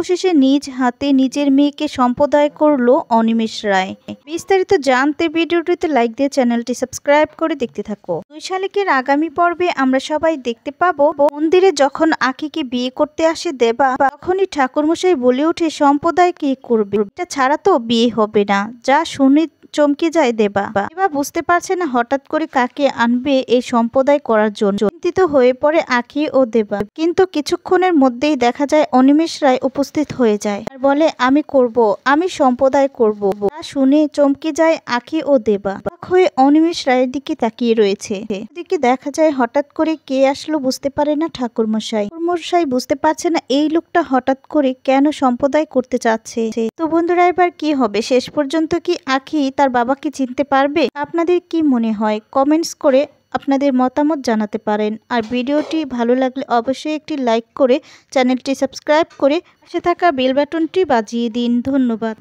অবশেষে নিজ হাতে নিজের মেয়েকে সম্প্রদায় করলো অনিমেষ রায়। বিস্তারিত জানতে ভিডিওটিতে লাইক দিয়ে চ্যানেলটি সাবস্ক্রাইব করে দেখতে থাকো। 2 শালিকের আগামী পর্বে আমরা সবাই দেখতে পাবো মন্দিরে যখন আখিকে বিয়ে করতে আসে দেবা, তখনই ঠাকুরমশাই বলে ওঠে সম্প্রদায় কি করবে, এটা ছাড়া তো বিয়ে হবে না। যা শুনে চমকে যায় দেবা। বুঝতে পারছে না হঠাৎ করে কাকে আনবে এই সম্প্রদায় করার জন্য। চিন্তিত হয়ে পড়ে আখি ও দেবা। কিন্তু কিছুক্ষণের মধ্যেই দেখা যায় অনিমেষ রায় উপস্থিত হয়ে যায় আর বলে আমি করব, আমি সম্প্রদায় করব। তা শুনে চমকে যায় আখি ও দেবা। হয়ে অনিমেষ রায়ের দিকে তাকিয়ে রয়েছে। এদিকে দেখা যায় হঠাৎ করে কে আসলো বুঝতে পারে না ঠাকুরমশাই। ঠাকুরমশাই বুঝতে পারছে না এই লোকটা হঠাৎ করে কেন সম্প্রদায় করতে চাচ্ছে। তো বন্ধুরা এবার কি হবে, শেষ পর্যন্ত কি আখি তার বাবাকে চিনতে পারবে? আপনাদের কি মনে হয় কমেন্টস করে আপনাদের মতামত জানাতে পারেন। আর ভিডিওটি ভালো লাগলে অবশ্যই একটি লাইক করে চ্যানেলটি সাবস্ক্রাইব করে পাশে থাকা বেল বাটনটি বাজিয়ে দিন। ধন্যবাদ।